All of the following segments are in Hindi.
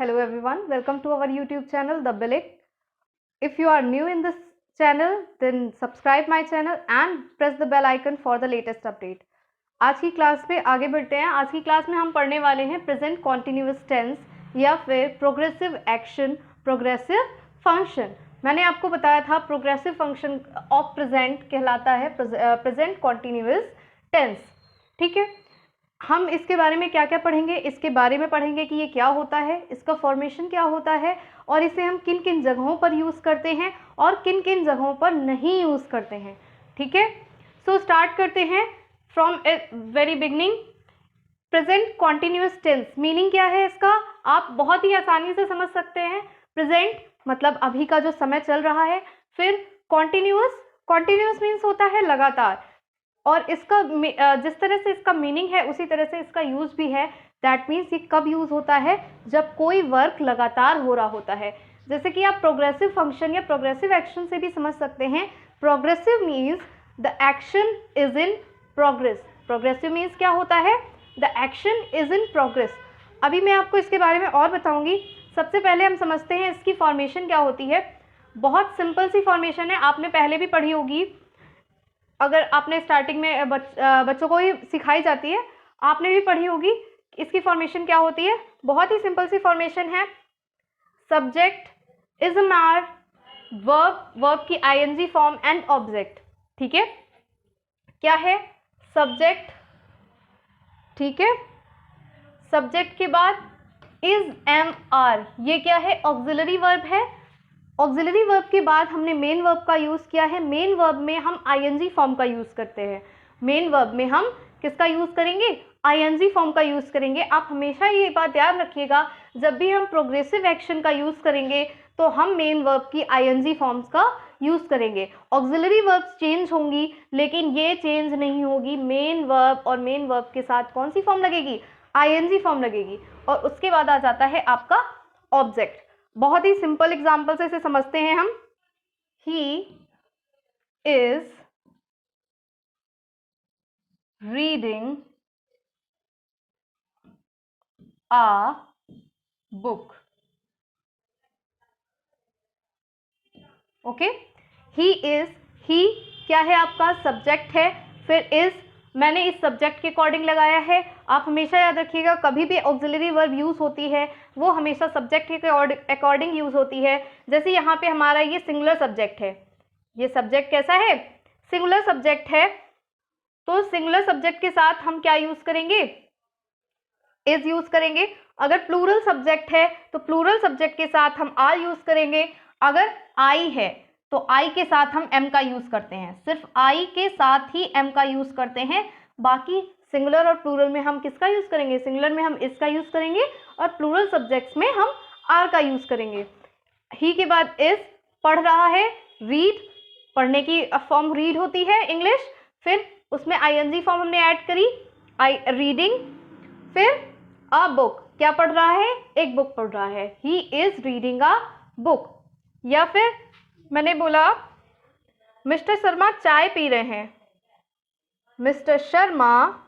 Hello everyone, welcome to our YouTube channel The Billick. If you are new in this channel, then subscribe my channel and press the bell icon for the latest update. आज की क्लास में आगे बढ़ते हैं। आज की क्लास में हम पढ़ने वाले हैं प्रेजेंट कॉन्टिन्यूअस टेंस या फिर प्रोग्रेसिव एक्शन, प्रोग्रेसिव फंक्शन। मैंने आपको बताया था प्रोग्रेसिव फंक्शन ऑफ प्रेजेंट कहलाता है प्रेजेंट कॉन्टिन्यूअस टेंस। ठीक है, हम इसके बारे में क्या क्या पढ़ेंगे, इसके बारे में पढ़ेंगे कि ये क्या होता है, इसका फॉर्मेशन क्या होता है और इसे हम किन किन जगहों पर यूज़ करते हैं और किन किन जगहों पर नहीं यूज़ करते हैं। ठीक है, सो स्टार्ट करते हैं from very beginning. Present continuous tense meaning क्या है इसका, आप बहुत ही आसानी से समझ सकते हैं। प्रेजेंट मतलब अभी का जो समय चल रहा है, फिर कॉन्टिन्यूअस, कॉन्टिन्यूअस मीन्स होता है लगातार, और इसका जिस तरह से इसका मीनिंग है उसी तरह से इसका यूज भी है। दैट मीन्स ये कब यूज होता है, जब कोई वर्क लगातार हो रहा होता है। जैसे कि आप प्रोग्रेसिव फंक्शन या प्रोग्रेसिव एक्शन से भी समझ सकते हैं। Progressive means the action is in progress. Progressive means क्या होता है, the action is in progress. अभी मैं आपको इसके बारे में और बताऊंगी। सबसे पहले हम समझते हैं इसकी फॉर्मेशन क्या होती है। बहुत सिंपल सी फॉर्मेशन है, आपने पहले भी पढ़ी होगी। अगर आपने स्टार्टिंग में बच्चों को ही सिखाई जाती है, आपने भी पढ़ी होगी। इसकी फॉर्मेशन क्या होती है, बहुत ही सिंपल सी फॉर्मेशन है। Subject is a mare, verb, verb की आईएनजी फॉर्म एंड ऑब्जेक्ट। ठीक है, क्या है सब्जेक्ट। ठीक है, सब्जेक्ट के बाद इज एम आर, ये क्या है, ऑक्सिलरी वर्ब है। ऑक्सिलरी वर्ब के बाद हमने मेन वर्ब का यूज़ किया है। मेन वर्ब में हम आईएनजी फॉर्म का यूज़ करते हैं। मेन वर्ब में हम किसका यूज़ करेंगे, आईएनजी फॉर्म का यूज़ करेंगे। आप हमेशा ये बात याद रखिएगा, जब भी हम प्रोग्रेसिव एक्शन का यूज़ करेंगे तो हम मेन वर्ब की आईएनजी फॉर्म्स का यूज़ करेंगे। ऑक्सिलरी वर्ब्स चेंज होंगी, लेकिन ये चेंज नहीं होगी। मेन वर्ब और मेन वर्ब के साथ कौन सी फॉर्म लगेगी, आईएनजी फॉर्म लगेगी, और उसके बाद आ जाता है आपका ऑब्जेक्ट। बहुत ही सिंपल एग्जाम्पल से इसे समझते हैं हम। He is reading a book. Okay, he is, he क्या है आपका सब्जेक्ट है, फिर इज मैंने इस सब्जेक्ट के अकॉर्डिंग लगाया है। आप हमेशा याद रखिएगा, कभी भी ऑक्सिलरी वर्ब यूज होती है वो हमेशा सब्जेक्ट के अकॉर्डिंग यूज होती है। जैसे यहाँ पे हमारा ये सिंगुलर सब्जेक्ट है, ये सब्जेक्ट कैसा है, सिंगुलर सब्जेक्ट है, तो सिंगुलर सब्जेक्ट के साथ हम क्या यूज करेंगे, इज यूज करेंगे। अगर प्लूरल सब्जेक्ट है तो प्लूरल सब्जेक्ट के साथ हम आर यूज करेंगे। अगर आई है तो आई के साथ हम एम का यूज करते हैं, सिर्फ आई के साथ ही एम का यूज करते हैं। बाकी सिंगुलर और प्लूरल में हम किसका यूज करेंगे, सिंगुलर में हम इस का यूज करेंगे और प्लूरल सब्जेक्ट्स में हम आर का यूज करेंगे। ही के बाद इज, पढ़ रहा है, रीड, पढ़ने की फॉर्म रीड होती है इंग्लिश, फिर उसमें आईएनजी फॉर्म हमने ऐड करी, रीडिंग, फिर अ बुक, क्या पढ़ रहा है, एक बुक पढ़ रहा है, ही इज रीडिंग अ बुक। या फिर मैंने बोला मिस्टर शर्मा चाय पी रहे हैं, mister Sharma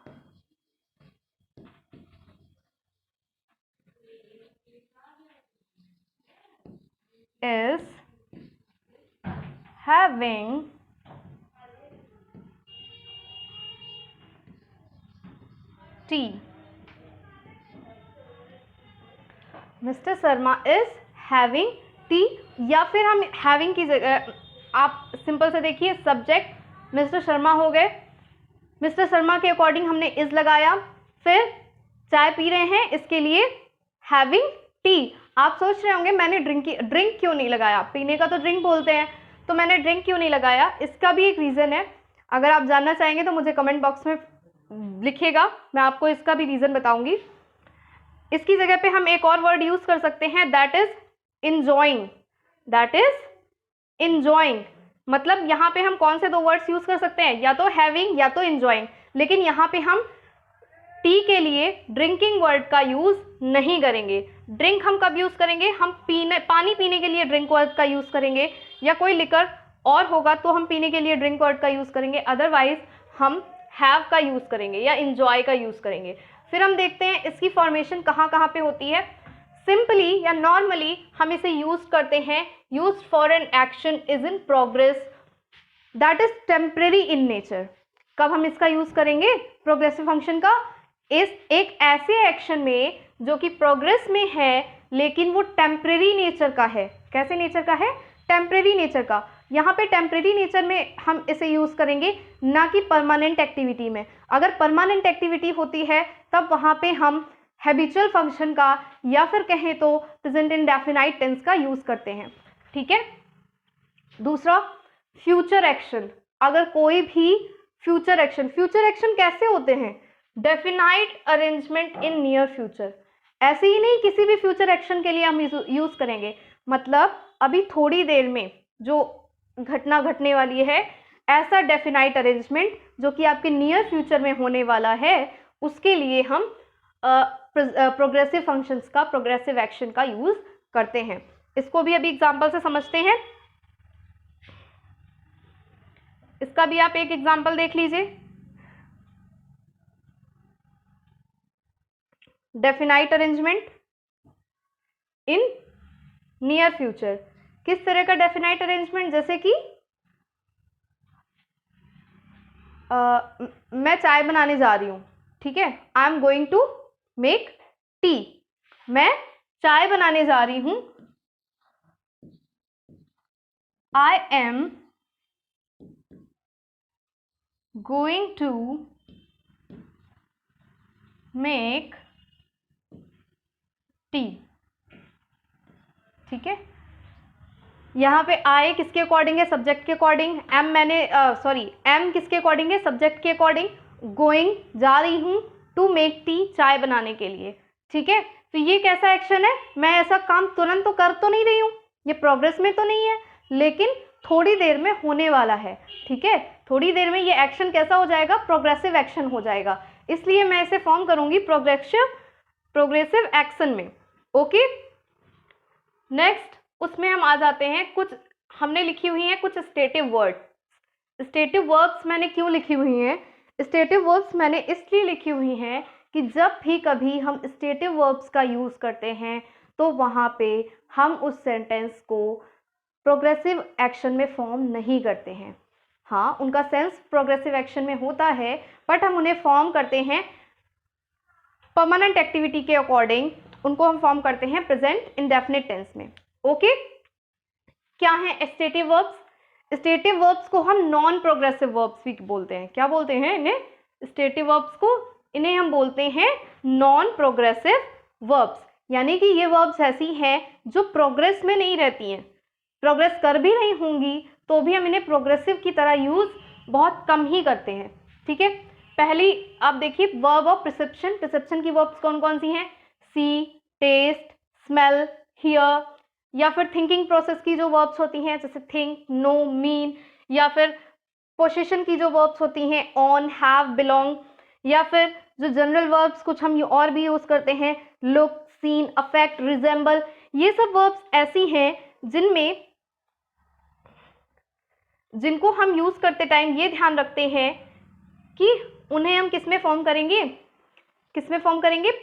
is having tea. Mister Sharma is having T. या फिर हम हैविंग की जगह आप सिंपल से देखिए, सब्जेक्ट मिस्टर शर्मा हो गए, मिस्टर शर्मा के अकॉर्डिंग हमने इज लगाया, फिर चाय पी रहे हैं इसके लिए हैविंग टी। आप सोच रहे होंगे मैंने ड्रिंक क्यों नहीं लगाया, पीने का तो ड्रिंक बोलते हैं, तो मैंने ड्रिंक क्यों नहीं लगाया। इसका भी एक रीज़न है, अगर आप जानना चाहेंगे तो मुझे कमेंट बॉक्स में लिखिएगा, मैं आपको इसका भी रीज़न बताऊंगी। इसकी जगह पे हम एक और वर्ड यूज़ कर सकते हैं, that is enjoying. That is enjoying मतलब यहाँ पे हम कौन से दो वर्ड्स यूज़ कर सकते हैं, या तो हैविंग या तो इंजॉइंग, लेकिन यहाँ पे हम टी के लिए ड्रिंकिंग वर्ड का यूज़ नहीं करेंगे। ड्रिंक हम कब यूज़ करेंगे, हम पानी पीने के लिए ड्रिंक वर्ड का यूज़ करेंगे, या कोई लिकर और होगा तो हम पीने के लिए ड्रिंक वर्ड का यूज़ करेंगे, अदरवाइज हम हैव का यूज़ करेंगे या इंजॉय का यूज़ करेंगे। फिर हम देखते हैं इसकी फॉर्मेशन कहाँ कहाँ पे होती है। सिंपली या नॉर्मली हम इसे यूज करते हैं, use for an action is in progress that is temporary in nature. कब हम इसका यूज करेंगे प्रोग्रेसिव फंक्शन का? इस एक ऐसे एक्शन में जो कि प्रोग्रेस में है लेकिन वो टेम्परेरी नेचर का है। कैसे नेचर का है? टेम्परेरी नेचर का। यहाँ पे टेम्परेरी नेचर में हम इसे यूज करेंगे, ना कि परमानेंट एक्टिविटी में। अगर परमानेंट एक्टिविटी होती है तब वहाँ पे हम हैबिचुअल फंक्शन का या फिर कहें तो प्रेजेंट इंडेफिनाइट टेंस का यूज करते हैं। ठीक है। दूसरा, फ्यूचर एक्शन। अगर कोई भी फ्यूचर एक्शन कैसे होते हैं? Definite arrangement in near future. ऐसे ही नहीं, किसी भी फ्यूचर एक्शन के लिए हम यूज करेंगे। मतलब अभी थोड़ी देर में जो घटना घटने वाली है, ऐसा डेफिनाइट अरेंजमेंट जो कि आपके नियर फ्यूचर में होने वाला है, उसके लिए हम प्रोग्रेसिव फंक्शंस का, प्रोग्रेसिव एक्शन का यूज करते हैं। इसको भी अभी एग्जांपल से समझते हैं। इसका भी आप एक एग्जांपल देख लीजिए। Definite arrangement in near future. किस तरह का डेफिनाइट अरेंजमेंट? जैसे कि मैं चाय बनाने जा रही हूं, ठीक है, I am going to make tea. मैं चाय बनाने जा रही हूं, I am going to make tea. ठीक है। यहाँ पे आई किसके अकॉर्डिंग है? सब्जेक्ट के अकॉर्डिंग। एम किसके अकॉर्डिंग है? सब्जेक्ट के अकॉर्डिंग। गोइंग जा रही हूँ, टू मेक टी चाय बनाने के लिए। ठीक है। तो ये कैसा एक्शन है? मैं ऐसा काम तुरंत तो कर तो नहीं रही हूँ, ये प्रोग्रेस में तो नहीं है, लेकिन थोड़ी देर में होने वाला है। ठीक है। थोड़ी देर में ये एक्शन कैसा हो जाएगा? प्रोग्रेसिव एक्शन हो जाएगा। इसलिए मैं इसे फॉर्म करूंगी प्रोग्रेसिव एक्शन में। ओके। नेक्स्ट, उसमें हम आ जाते हैं, कुछ हमने लिखी हुई हैं कुछ स्टेटिव वर्ड्स। स्टेटिव वर्ब्स मैंने क्यों लिखी हुई हैं? स्टेटिव वर्ब्स मैंने इसलिए लिखी हुई हैं कि जब भी कभी हम स्टेटिव वर्ब्स का यूज करते हैं तो वहाँ पे हम उस सेंटेंस को प्रोग्रेसिव एक्शन में फॉर्म नहीं करते हैं। हाँ, उनका सेंस प्रोग्रेसिव एक्शन में होता है, बट हम उन्हें फॉर्म करते हैं परमानेंट एक्टिविटी के अकॉर्डिंग। उनको हम फॉर्म करते हैं प्रेजेंट इंडेफिनिट टेंस में। ओके। क्या है स्टेटिव वर्ब्स? स्टेटिव वर्ब्स को हम नॉन प्रोग्रेसिव वर्ब्स भी बोलते हैं। क्या बोलते हैं इन्हें? स्टेटिव वर्ब्स को, इन्हें हम बोलते हैं नॉन प्रोग्रेसिव वर्ब्स। यानी कि ये वर्ब्स ऐसी हैं जो प्रोग्रेस में नहीं रहती हैं, प्रोग्रेस कर भी नहीं होंगी तो भी हम इन्हें प्रोग्रेसिव की तरह यूज बहुत कम ही करते हैं। ठीक है। पहली आप देखिए, वर्ब ऑफ परसेप्शन। परसेप्शन की वर्ब्स कौन कौन सी हैं? सी, टेस्ट, स्मेल, हियर। या फिर थिंकिंग प्रोसेस की जो वर्ब्स होती हैं, जैसे थिंक, नो, मीन। या फिर पोजीशन की जो वर्ब्स होती हैं, ऑन, हैव, बिलोंग। या फिर जो जनरल वर्ब्स कुछ हम और भी यूज करते हैं, लुक, सीन, अफेक्ट, रिजेंबल। ये सब वर्ब्स ऐसी हैं जिनको हम यूज करते टाइम ये ध्यान रखते हैं कि उन्हें हम किस में फॉर्म करेंगे?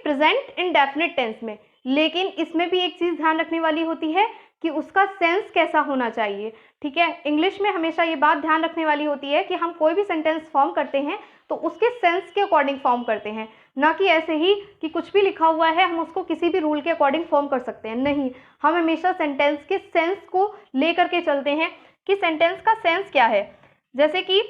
प्रेजेंट इंडेफिनिट टेंस में। लेकिन इसमें भी एक चीज ध्यान रखने वाली होती है कि उसका सेंस कैसा होना चाहिए। ठीक है। इंग्लिश में हमेशा ये बात ध्यान रखने वाली होती है कि हम कोई भी सेंटेंस फॉर्म करते हैं तो उसके सेंस के अकॉर्डिंग फॉर्म करते हैं, ना कि ऐसे ही कि कुछ भी लिखा हुआ है हम उसको किसी भी रूल के अकॉर्डिंग फॉर्म कर सकते हैं। नहीं, हम हमेशा सेंटेंस के सेंस को ले करके चलते हैं कि सेंटेंस का सेंस क्या है। जैसे कि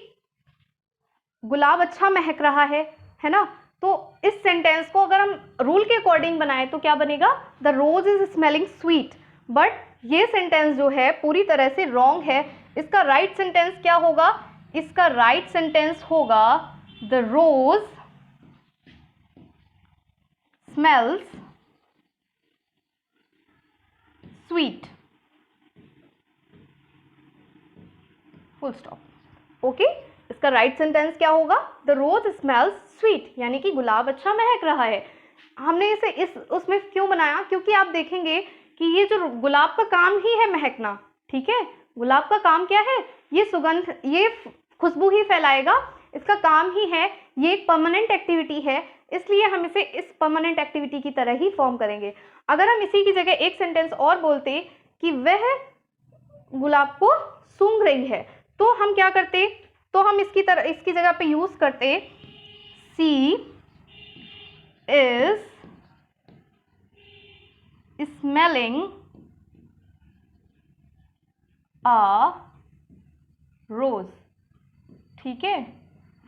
गुलाब अच्छा महक रहा है ना, तो इस सेंटेंस को अगर हम रूल के अकॉर्डिंग बनाए तो क्या बनेगा? The rose is smelling sweet. But ये सेंटेंस जो है पूरी तरह से रॉन्ग है। इसका राइट सेंटेंस क्या होगा? इसका राइट सेंटेंस होगा the rose smells sweet, full stop. Okay. इसका राइट सेंटेंस क्या होगा? द रोज स्मेल्स स्वीट, यानी कि गुलाब अच्छा महक रहा है। हमने इसे उसमें क्यों बनाया? क्योंकि आप देखेंगे कि ये जो गुलाब का काम ही है महकना। ठीक है। गुलाब का काम क्या है? ये सुगंध, ये खुशबू ही फैलाएगा, इसका काम ही है, ये एक परमानेंट एक्टिविटी है, इसलिए हम इसे इस परमानेंट एक्टिविटी की तरह ही फॉर्म करेंगे। अगर हम इसी की जगह एक सेंटेंस और बोलते कि वह गुलाब को सूंघ रही है, तो हम क्या करते, तो हम इसकी जगह पे यूज करते सी इज स्मेलिंग अ रोज। ठीक है,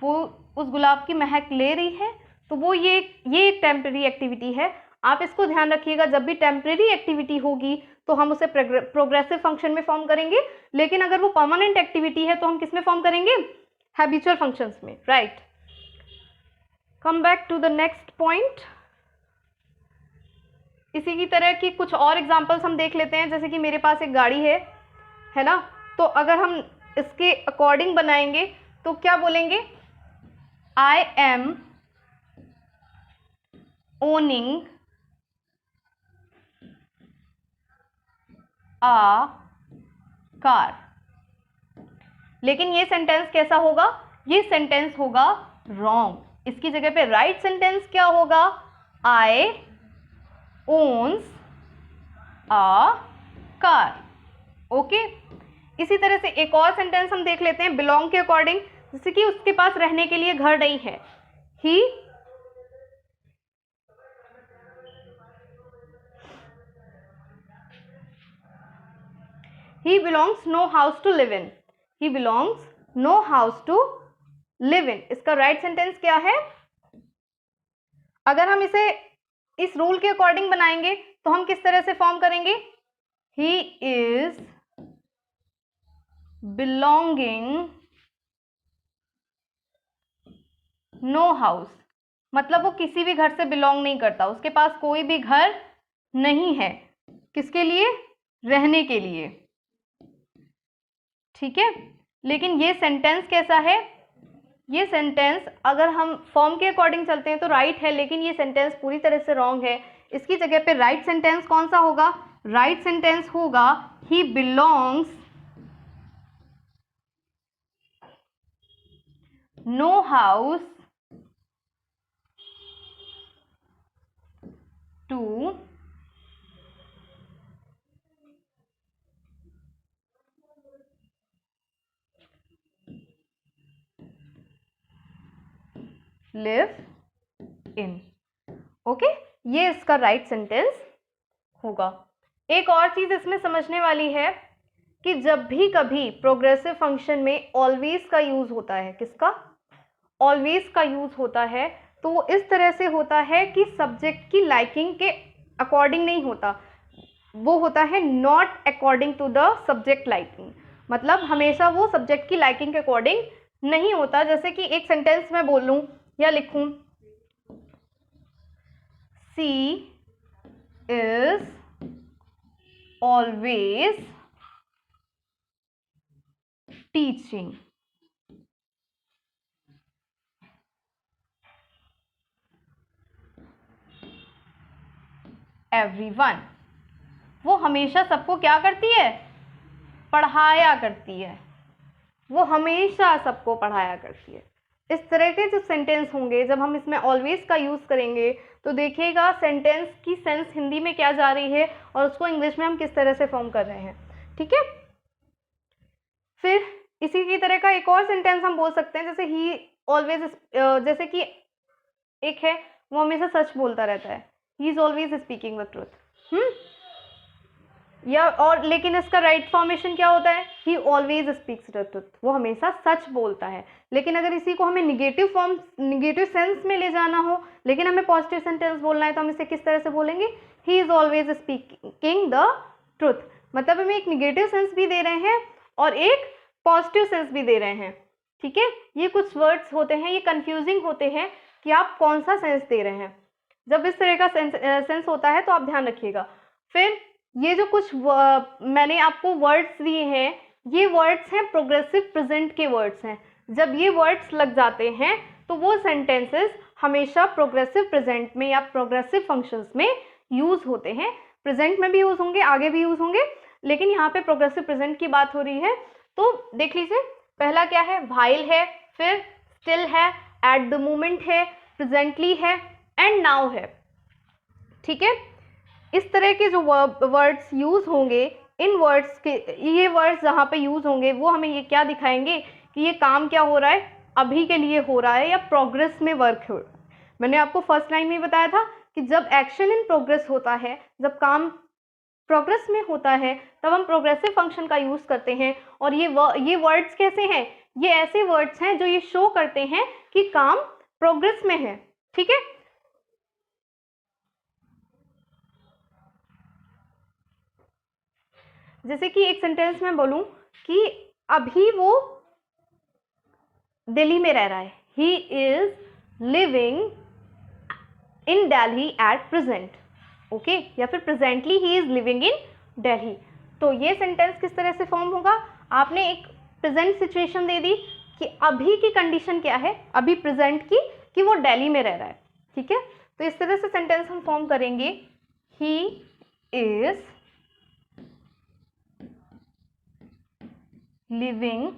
वो उस गुलाब की महक ले रही है, तो वो ये एक टेम्परेरी एक्टिविटी है। आप इसको ध्यान रखिएगा, जब भी टेम्परेरी एक्टिविटी होगी तो हम उसे प्रोग्रेसिव फंक्शन में फॉर्म करेंगे, लेकिन अगर वो परमानेंट एक्टिविटी है तो हम किस में फॉर्म करेंगे, हैबिचुअल फंक्शंस में, right. Come back to the next point. इसी की तरह की कुछ और एग्जांपल्स हम देख लेते हैं। जैसे कि मेरे पास एक गाड़ी है ना, तो अगर हम इसके अकॉर्डिंग बनाएंगे तो क्या बोलेंगे, I am owning a car. लेकिन ये सेंटेंस कैसा होगा, ये सेंटेंस होगा रॉन्ग। इसकी जगह पे राइट सेंटेंस क्या होगा, आई ओन्स अ कार। ओके, इसी तरह से एक और सेंटेंस हम देख लेते हैं बिलोंग के अकॉर्डिंग। जैसे कि उसके पास रहने के लिए घर नहीं है, he belongs no house to live in, he belongs no house to live in। इसका राइट सेंटेंस क्या है, अगर हम इसे इस रूल के अकॉर्डिंग बनाएंगे तो हम किस तरह से फॉर्म करेंगे, he is belonging no house, मतलब वो किसी भी घर से बिलोंग नहीं करता, उसके पास कोई भी घर नहीं है, किसके लिए, रहने के लिए। ठीक है, लेकिन ये सेंटेंस कैसा है, ये सेंटेंस अगर हम फॉर्म के अकॉर्डिंग चलते हैं तो राइट है, लेकिन ये सेंटेंस पूरी तरह से रॉन्ग है। इसकी जगह पे राइट सेंटेंस कौन सा होगा, राइट सेंटेंस होगा he belongs no house to live in. Okay, ये इसका राइट सेंटेंस होगा। एक और चीज इसमें समझने वाली है कि जब भी कभी प्रोग्रेसिव फंक्शन में ऑलवेज का यूज होता है, किसका, ऑलवेज का यूज होता है, तो वो इस तरह से होता है कि सब्जेक्ट की लाइकिंग के अकॉर्डिंग नहीं होता, वो होता है not according to the subject liking. मतलब हमेशा वो सब्जेक्ट की लाइकिंग के अकॉर्डिंग नहीं होता। जैसे कि एक सेंटेंस मैं बोलूं या लिखूं, सी इज ऑलवेज टीचिंग, एवरीवन, वो हमेशा सबको क्या करती है, पढ़ाया करती है, वो हमेशा सबको पढ़ाया करती है। इस तरह के जो सेंटेंस होंगे, जब हम इसमें ऑलवेज का यूज करेंगे तो देखिएगा सेंटेंस की सेंस हिंदी में क्या जा रही है और उसको इंग्लिश में हम किस तरह से फॉर्म कर रहे हैं। ठीक है, फिर इसी की तरह का एक और सेंटेंस हम बोल सकते हैं, जैसे ही ऑलवेज, जैसे कि एक है वो हमेशा सच बोलता रहता है, he is always speaking the truth. या और लेकिन इसका राइट फॉर्मेशन क्या होता है, ही ऑलवेज स्पीक्स द ट्रूथ, वो हमेशा सच बोलता है। लेकिन अगर इसी को हमें निगेटिव सेंस में ले जाना हो, लेकिन हमें पॉजिटिव सेंटेंस बोलना है, तो हम इसे किस तरह से बोलेंगे, he is always speaking the truth. मतलब हमें एक निगेटिव सेंस भी दे रहे हैं और एक पॉजिटिव सेंस भी दे रहे हैं। ठीक है, ये कुछ वर्ड्स होते हैं, ये कंफ्यूजिंग होते हैं कि आप कौन सा सेंस दे रहे हैं। जब इस तरह का सेंस होता है तो आप ध्यान रखिएगा। फिर ये जो कुछ मैंने आपको वर्ड्स दिए हैं, ये वर्ड्स हैं प्रोग्रेसिव प्रेजेंट के वर्ड्स हैं। जब ये वर्ड्स लग जाते हैं तो वो सेंटेंसेस हमेशा प्रोग्रेसिव प्रेजेंट में या प्रोग्रेसिव फंक्शंस में यूज होते हैं। प्रेजेंट में भी यूज होंगे, आगे भी यूज होंगे, लेकिन यहाँ पे प्रोग्रेसिव प्रेजेंट की बात हो रही है। तो देख लीजिए, पहला क्या है, व्हाइल है, फिर स्टिल है, एट द मोमेंट है, प्रेजेंटली है एंड नाउ है। ठीक है, इस तरह के जो वर्ड्स यूज होंगे, इन वर्ड्स के, ये वर्ड्स जहाँ पे यूज होंगे वो हमें ये क्या दिखाएंगे कि ये काम क्या हो रहा है, अभी के लिए हो रहा है या प्रोग्रेस में वर्क हो रहा है। मैंने आपको फर्स्ट लाइन में बताया था कि जब एक्शन इन प्रोग्रेस होता है, जब काम प्रोग्रेस में होता है, तब हम प्रोग्रेसिव फंक्शन का यूज करते हैं। और ये वर्ड्स कैसे हैं, ये ऐसे वर्ड्स हैं जो ये शो करते हैं कि काम प्रोग्रेस में है। ठीक है, जैसे कि एक सेंटेंस में बोलूं कि अभी वो दिल्ली में रह रहा है, he is living in Delhi at present, okay, या फिर presently he is living in Delhi. तो ये सेंटेंस किस तरह से फॉर्म होगा, आपने एक प्रेजेंट सिचुएशन दे दी कि अभी की कंडीशन क्या है, अभी प्रेजेंट की, कि वो दिल्ली में रह रहा है। ठीक है, तो इस तरह से सेंटेंस हम फॉर्म करेंगे, he is living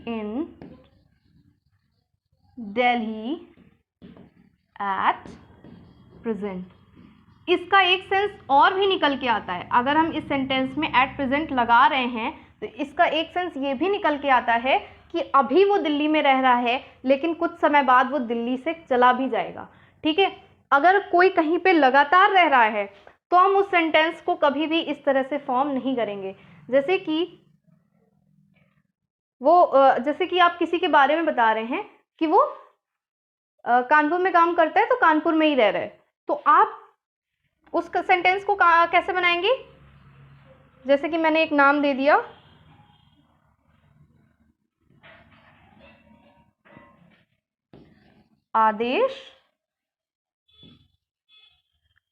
in Delhi at present. इसका एक सेंस और भी निकल के आता है, अगर हम इस सेंटेंस में एट प्रेजेंट लगा रहे हैं तो इसका एक सेंस ये भी निकल के आता है कि अभी वो दिल्ली में रह रहा है, लेकिन कुछ समय बाद वो दिल्ली से चला भी जाएगा। ठीक है, अगर कोई कहीं पे लगातार रह रहा है तो हम उस सेंटेंस को कभी भी इस तरह से फॉर्म नहीं करेंगे। जैसे कि आप किसी के बारे में बता रहे हैं कि वो कानपुर में काम करता है तो कानपुर में ही रह रहा है, तो आप उस सेंटेंस को कैसे बनाएंगे, जैसे कि मैंने एक नाम दे दिया, आदेश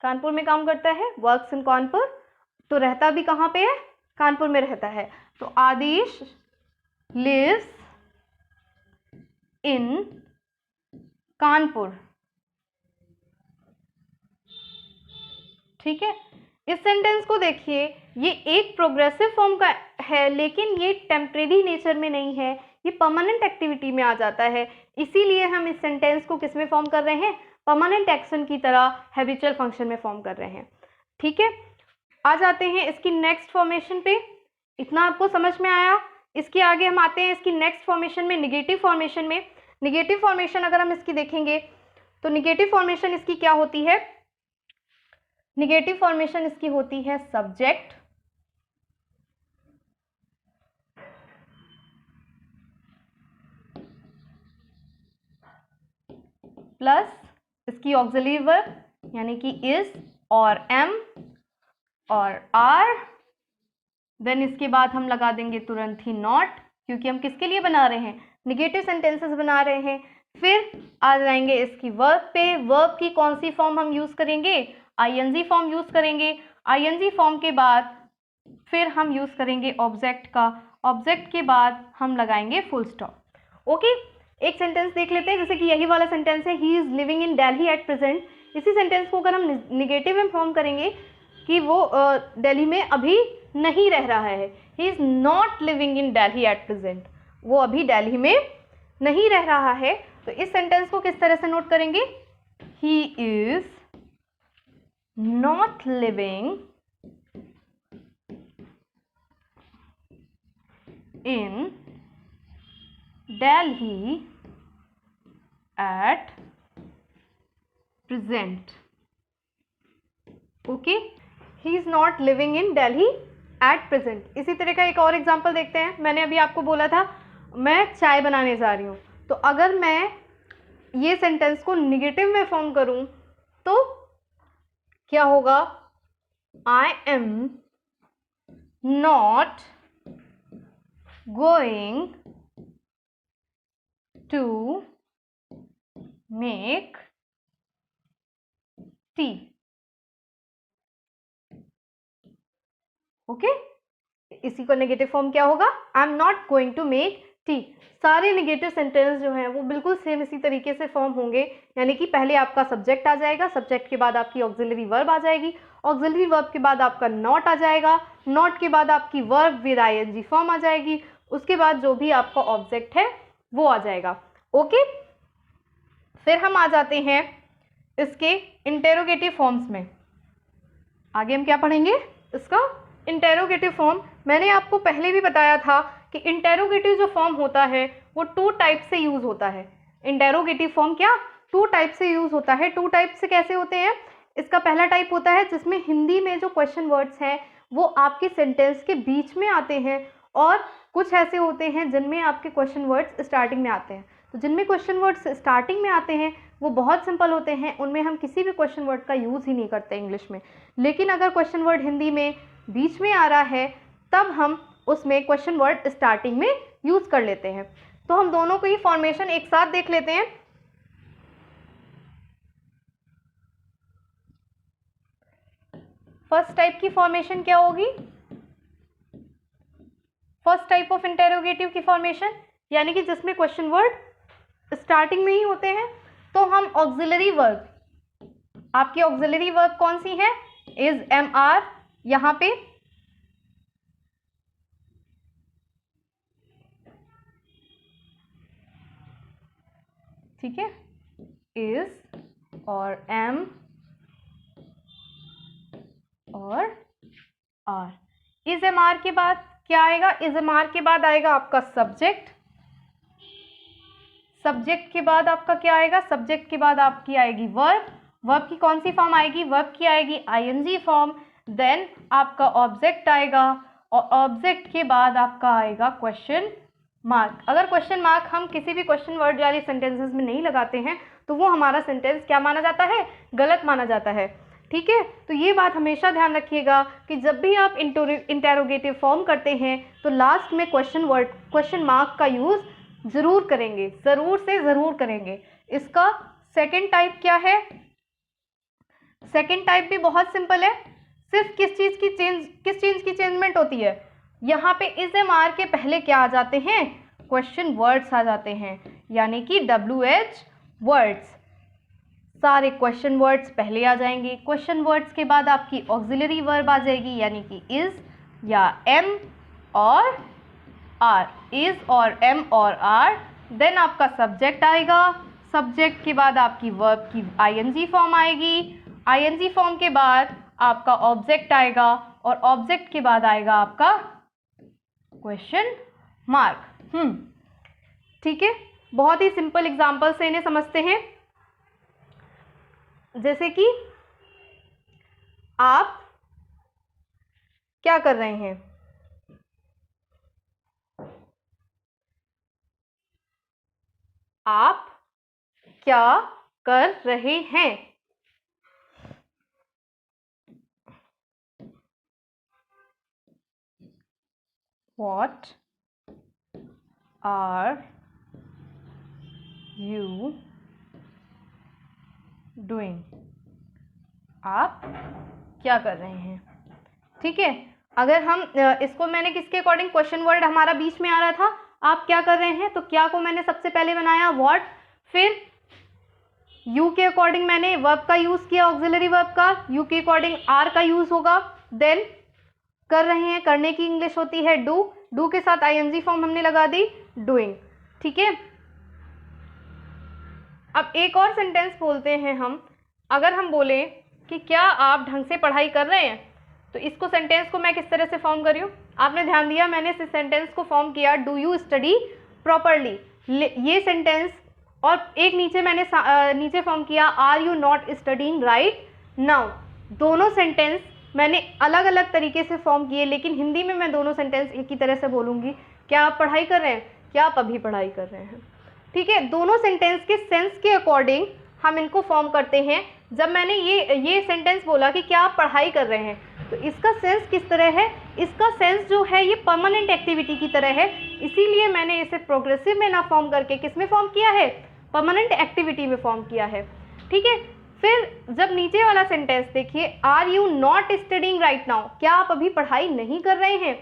कानपुर में काम करता है, वर्क्स इन कानपुर, तो रहता भी कहाँ पे है, कानपुर में रहता है। तो आदेश लिव्स इन कानपुर। ठीक है, इस सेंटेंस को देखिए, ये एक प्रोग्रेसिव फॉर्म का है, लेकिन ये टेम्परेरी नेचर में नहीं है, ये परमानेंट एक्टिविटी में आ जाता है। इसीलिए हम इस सेंटेंस को किस में फॉर्म कर रहे हैं, परमानेंट एक्शन की तरह हैबिचुअल फंक्शन में फॉर्म कर रहे हैं। ठीक है, आ जाते हैं इसकी नेक्स्ट फॉर्मेशन पे। इतना आपको समझ में आया। इसके आगे हम आते हैं इसकी नेक्स्ट फॉर्मेशन में, निगेटिव फॉर्मेशन में। निगेटिव फॉर्मेशन अगर हम इसकी देखेंगे तो निगेटिव फॉर्मेशन इसकी क्या होती है, निगेटिव फॉर्मेशन इसकी होती है सब्जेक्ट प्लस इसकी ऑक्सिलरी वर्ब यानी कि इज और एम और आर, देन इसके बाद हम लगा देंगे तुरंत ही नॉट, क्योंकि हम किसके लिए बना रहे हैं, निगेटिव सेंटेंसेस बना रहे हैं। फिर आ जाएंगे इसकी वर्ब पे। वर्ब की कौन सी फॉर्म हम यूज करेंगे, आईएनजी फॉर्म यूज करेंगे। आईएनजी फॉर्म के बाद फिर हम यूज करेंगे ऑब्जेक्ट का। ऑब्जेक्ट के बाद हम लगाएंगे फुल स्टॉप। ओके, एक सेंटेंस देख लेते हैं, जैसे कि यही वाला सेंटेंस है, he is living in Delhi at present. इसी सेंटेंस को अगर हम निगेटिव में फॉर्म करेंगे कि वो दिल्ली में अभी नहीं रह रहा है, he is not living in Delhi at present, वो अभी दिल्ली में नहीं रह रहा है। तो इस सेंटेंस को किस तरह से नोट करेंगे, he is not living in Delhi at present. Okay, he is not living in Delhi at present. इसी तरह का एक और एग्जांपल देखते हैं। मैंने अभी आपको बोला था मैं चाय बनाने जा रही हूँ, तो अगर मैं ये सेंटेंस को निगेटिव में फॉर्म करूं तो क्या होगा, I am not going to make tea. Okay, इसी को नेगेटिव फॉर्म क्या होगा, I am not going to make tea. सारे नेगेटिव सेंटेंस जो हैं वो बिल्कुल सेम इसी तरीके से फॉर्म होंगे, यानी कि पहले आपका सब्जेक्ट आ जाएगा, सब्जेक्ट के बाद आपकी ऑक्सिलरी वर्ब आ जाएगी, ऑक्सिलरी वर्ब के बाद आपका नॉट आ जाएगा, नॉट के बाद आपकी वर्ब विद आईएनजी फॉर्म आ जाएगी, उसके बाद जो भी आपका ऑब्जेक्ट है वो आ जाएगा। ओके, फिर हम आ जाते हैं इसके इंटेरोगेटिव फॉर्म्स में। आगे हम क्या पढ़ेंगे, इसका इंटेरोगेटिव फॉर्म। मैंने आपको पहले भी बताया था कि इंटेरोगेटिव जो फॉर्म होता है वो 2 टाइप से यूज होता है। इंटेरोगेटिव फॉर्म क्या 2 टाइप से यूज होता है। 2 टाइप से कैसे होते हैं, इसका पहला टाइप होता है जिसमें हिंदी में जो क्वेश्चन वर्ड्स हैं वो आपके सेंटेंस के बीच में आते हैं, और कुछ ऐसे होते हैं जिनमें आपके क्वेश्चन वर्ड्स स्टार्टिंग में आते हैं। तो जिनमें क्वेश्चन वर्ड्स स्टार्टिंग में आते हैं वो बहुत सिंपल होते हैं, उनमें हम किसी भी क्वेश्चन वर्ड का यूज़ ही नहीं करते इंग्लिश में। लेकिन अगर क्वेश्चन वर्ड हिंदी में बीच में आ रहा है तब हम उसमें क्वेश्चन वर्ड स्टार्टिंग में यूज़ कर लेते हैं। तो हम दोनों को ही फॉर्मेशन एक साथ देख लेते हैं। फर्स्ट टाइप की फॉर्मेशन क्या होगी, फर्स्ट टाइप ऑफ इंटेरोगेटिव की फॉर्मेशन यानी कि जिसमें क्वेश्चन वर्ड स्टार्टिंग में ही होते हैं। तो हम ऑक्सिलरी वर्ब, आपकी ऑक्सिलरी वर्ब कौन सी है, इज, एम, आर, यहां पे ठीक है, इज और एम और आर। इज एम आर के बाद क्या आएगा, इज एम आर के बाद आएगा आपका सब्जेक्ट, सब्जेक्ट के बाद आपका क्या आएगा, सब्जेक्ट के बाद आपकी आएगी वर्ब, वर्ब की कौन सी फॉर्म आएगी, वर्ब की आएगी आईएनजी फॉर्म, देन आपका ऑब्जेक्ट आएगा, और ऑब्जेक्ट के बाद आपका आएगा क्वेश्चन मार्क। अगर क्वेश्चन मार्क हम किसी भी क्वेश्चन वर्ड वाली सेंटेंसेस में नहीं लगाते हैं तो वो हमारा सेंटेंस क्या माना जाता है, गलत माना जाता है। ठीक है, तो ये बात हमेशा ध्यान रखिएगा कि जब भी आप इंटेरोगेटिव फॉर्म करते हैं तो लास्ट में क्वेश्चन वर्ड, क्वेश्चन मार्क का यूज़ ज़रूर करेंगे, ज़रूर से ज़रूर करेंगे। इसका सेकंड टाइप क्या है, सेकंड टाइप भी बहुत सिंपल है, सिर्फ किस चीज़ की चेंजमेंट होती है, यहाँ पे इज एम आर के पहले क्या आ जाते हैं, क्वेश्चन वर्ड्स आ जाते हैं, यानी कि WH वर्ड्स, सारे क्वेश्चन वर्ड्स पहले आ जाएंगे। क्वेश्चन वर्ड्स के बाद आपकी ऑक्सिलरी वर्ब आ जाएगी यानी कि इज या एम और आर, इज और एम और आर, देन आपका सब्जेक्ट आएगा, सब्जेक्ट के बाद आपकी वर्ब की आईएनजी फॉर्म आएगी, आईएनजी फॉर्म के बाद आपका ऑब्जेक्ट आएगा, और ऑब्जेक्ट के बाद आएगा आपका क्वेश्चन मार्क। ठीक है, बहुत ही सिंपल एग्जांपल से इन्हें समझते हैं। जैसे कि आप क्या कर रहे हैं, आप क्या कर रहे हैं, What are you doing? आप क्या कर रहे हैं। ठीक है, अगर हम इसको, मैंने किसके अकॉर्डिंग, क्वेश्चन वर्ड हमारा बीच में आ रहा था, आप क्या कर रहे हैं, तो क्या को मैंने सबसे पहले बनाया व्हाट, फिर यू के अकॉर्डिंग मैंने वर्ब का यूज किया, ऑक्सिलरी वर्ब का, यू के अकॉर्डिंग आर का यूज होगा, देन कर रहे हैं, करने की इंग्लिश होती है डू, डू के साथ आईएनजी फॉर्म हमने लगा दी, डूइंग। ठीक है, अब एक और सेंटेंस बोलते हैं हम। अगर हम बोले कि क्या आप ढंग से पढ़ाई कर रहे हैं, तो इसको सेंटेंस को मैं किस तरह से फॉर्म कर रही हूँ, आपने ध्यान दिया, मैंने इस सेंटेंस को फॉर्म किया, डू यू स्टडी प्रॉपरली, ये सेंटेंस, और एक नीचे मैंने नीचे फॉर्म किया, are you not studying right now. दोनों सेंटेंस मैंने अलग अलग तरीके से फॉर्म किए, लेकिन हिंदी में मैं दोनों सेंटेंस एक ही तरह से बोलूँगी, क्या आप पढ़ाई कर रहे हैं, क्या आप अभी पढ़ाई कर रहे हैं। ठीक है, दोनों सेंटेंस के सेंस के अकॉर्डिंग हम इनको फॉर्म करते हैं। जब मैंने ये सेंटेंस बोला कि क्या आप पढ़ाई कर रहे हैं, तो इसका सेंस किस तरह है, इसका सेंस जो है ये परमानेंट एक्टिविटी की तरह है, इसीलिए मैंने इसे प्रोग्रेसिव में ना फॉर्म करके किस में फॉर्म किया है, परमानेंट एक्टिविटी में फॉर्म किया है। ठीक है, फिर जब नीचे वाला सेंटेंस देखिए, are you not studying right now, क्या आप अभी पढ़ाई नहीं कर रहे हैं,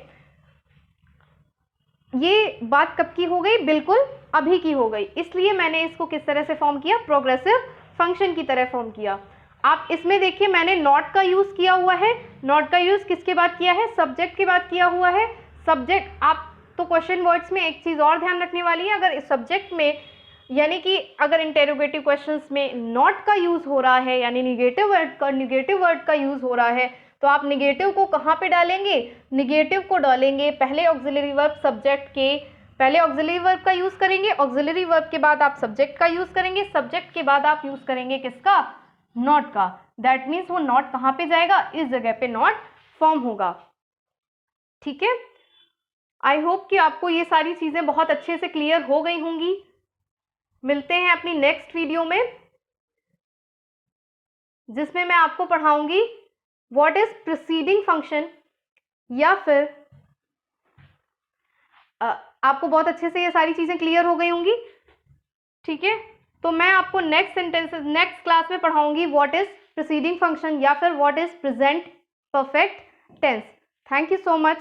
ये बात कब की हो गई, बिल्कुल अभी की हो गई, इसलिए मैंने इसको किस तरह से फॉर्म किया, प्रोग्रेसिव फंक्शन की तरह फॉर्म किया। आप इसमें देखिए मैंने नॉट का यूज किया हुआ है, नॉट का यूज किसके बाद किया है, सब्जेक्ट के बाद किया हुआ है, सब्जेक्ट, आप तो क्वेश्चन वर्ड्स में एक चीज़ और ध्यान रखने वाली है, अगर इस सब्जेक्ट में यानी कि अगर इंटेरोगेटिव क्वेश्चंस में नॉट का यूज़ हो रहा है यानी निगेटिव वर्ड का यूज़ हो रहा है, तो आप निगेटिव को कहाँ पे डालेंगे? निगेटिव को डालेंगे पहले ऑक्सिलरी वर्ब सब्जेक्ट के, पहले ऑक्सिलरी वर्ब का यूज़ करेंगे, ऑक्सिलरी वर्ब के बाद आप सब्जेक्ट का यूज़ करेंगे, सब्जेक्ट के बाद आप यूज़ करेंगे किसका? नॉट का। दैट मीन्स वो नॉट कहाँ पे जाएगा? इस जगह पे नॉट फॉर्म होगा। ठीक है, आई होप कि आपको ये सारी चीज़ें बहुत अच्छे से क्लियर हो गई होंगी। मिलते हैं अपनी नेक्स्ट वीडियो में, जिसमें मैं आपको पढ़ाऊंगी व्हाट इज प्रीसीडिंग फंक्शन, या फिर आपको बहुत अच्छे से ये सारी चीज़ें क्लियर हो गई होंगी। ठीक है, तो मैं आपको नेक्स्ट क्लास में पढ़ाऊंगी व्हाट इज प्रीसीडिंग फंक्शन या फिर what is present perfect tense. Thank you so much.